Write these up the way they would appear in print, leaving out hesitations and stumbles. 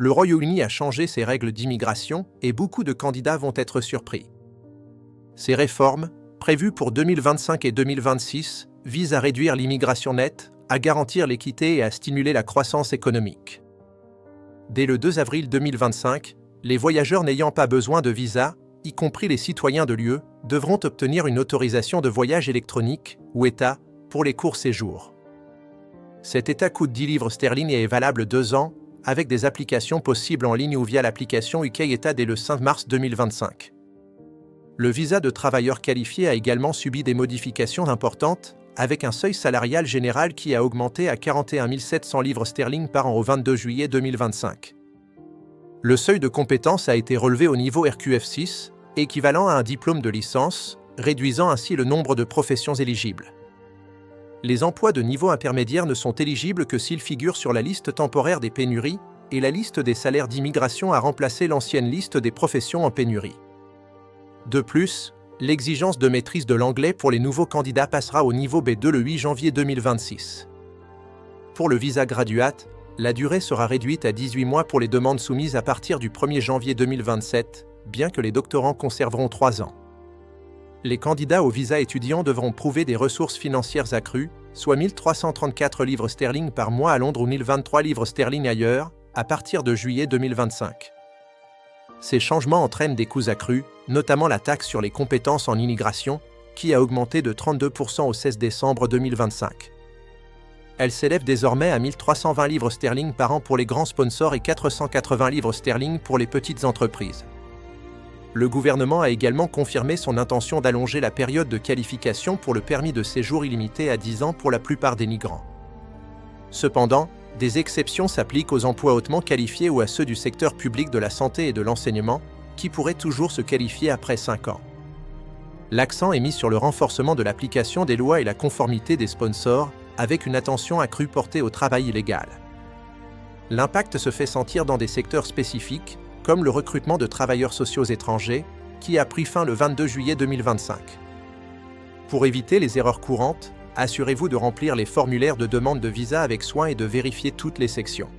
le Royaume-Uni a changé ses règles d'immigration et beaucoup de candidats vont être surpris. Ces réformes, prévues pour 2025 et 2026, visent à réduire l'immigration nette, à garantir l'équité et à stimuler la croissance économique. Dès le 2 avril 2025, les voyageurs n'ayant pas besoin de visa, y compris les citoyens de l'UE, devront obtenir une autorisation de voyage électronique, ou ETA, pour les courts séjours. Cet ETA coûte 10 livres sterling et est valable 2 ans, avec des applications possibles en ligne ou via l'application UK ETA dès le 5 mars 2025. Le visa de travailleur qualifié a également subi des modifications importantes, avec un seuil salarial général qui a augmenté à 41 700 livres sterling par an au 22 juillet 2025. Le seuil de compétence a été relevé au niveau RQF6, équivalent à un diplôme de licence, réduisant ainsi le nombre de professions éligibles. Les emplois de niveau intermédiaire ne sont éligibles que s'ils figurent sur la liste temporaire des pénuries, et la liste des salaires d'immigration a remplacé l'ancienne liste des professions en pénurie. De plus, l'exigence de maîtrise de l'anglais pour les nouveaux candidats passera au niveau B2 le 8 janvier 2026. Pour le visa graduate, la durée sera réduite à 18 mois pour les demandes soumises à partir du 1er janvier 2027, bien que les doctorants conserveront 3 ans. Les candidats au visa étudiant devront prouver des ressources financières accrues, soit 1 334 livres sterling par mois à Londres ou 1 023 livres sterling ailleurs, à partir de juillet 2025. Ces changements entraînent des coûts accrus, notamment la taxe sur les compétences en immigration, qui a augmenté de 32% au 16 décembre 2025. Elle s'élève désormais à 1 320 livres sterling par an pour les grands sponsors et 480 livres sterling pour les petites entreprises. Le gouvernement a également confirmé son intention d'allonger la période de qualification pour le permis de séjour illimité à 10 ans pour la plupart des migrants. Cependant, des exceptions s'appliquent aux emplois hautement qualifiés ou à ceux du secteur public de la santé et de l'enseignement, qui pourraient toujours se qualifier après 5 ans. L'accent est mis sur le renforcement de l'application des lois et la conformité des sponsors, avec une attention accrue portée au travail illégal. L'impact se fait sentir dans des secteurs spécifiques, comme le recrutement de travailleurs sociaux étrangers, qui a pris fin le 22 juillet 2025. Pour éviter les erreurs courantes, assurez-vous de remplir les formulaires de demande de visa avec soin et de vérifier toutes les sections.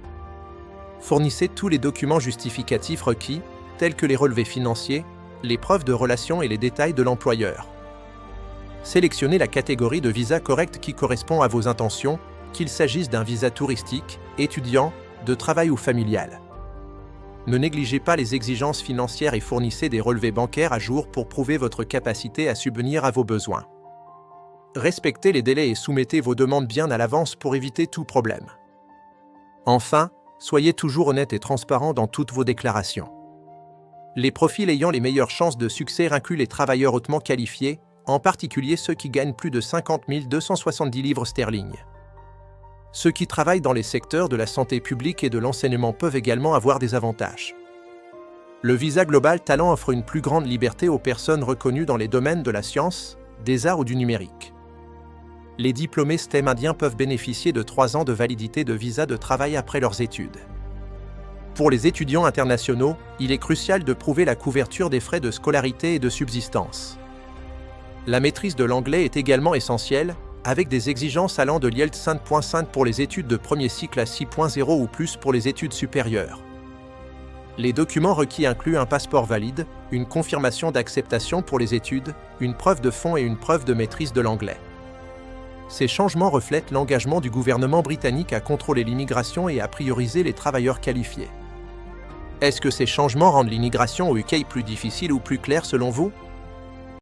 Fournissez tous les documents justificatifs requis, tels que les relevés financiers, les preuves de relation et les détails de l'employeur. Sélectionnez la catégorie de visa correcte qui correspond à vos intentions, qu'il s'agisse d'un visa touristique, étudiant, de travail ou familial. Ne négligez pas les exigences financières et fournissez des relevés bancaires à jour pour prouver votre capacité à subvenir à vos besoins. Respectez les délais et soumettez vos demandes bien à l'avance pour éviter tout problème. Enfin, soyez toujours honnête et transparent dans toutes vos déclarations. Les profils ayant les meilleures chances de succès incluent les travailleurs hautement qualifiés, en particulier ceux qui gagnent plus de 50 270 livres sterling. Ceux qui travaillent dans les secteurs de la santé publique et de l'enseignement peuvent également avoir des avantages. Le visa Global Talent offre une plus grande liberté aux personnes reconnues dans les domaines de la science, des arts ou du numérique. Les diplômés STEM indiens peuvent bénéficier de 3 ans de validité de visa de travail après leurs études. Pour les étudiants internationaux, il est crucial de prouver la couverture des frais de scolarité et de subsistance. La maîtrise de l'anglais est également essentielle, avec des exigences allant de l'IELTS 5.5 pour les études de premier cycle à 6.0 ou plus pour les études supérieures. Les documents requis incluent un passeport valide, une confirmation d'acceptation pour les études, une preuve de fonds et une preuve de maîtrise de l'anglais. Ces changements reflètent l'engagement du gouvernement britannique à contrôler l'immigration et à prioriser les travailleurs qualifiés. Est-ce que ces changements rendent l'immigration au UK plus difficile ou plus claire selon vous ?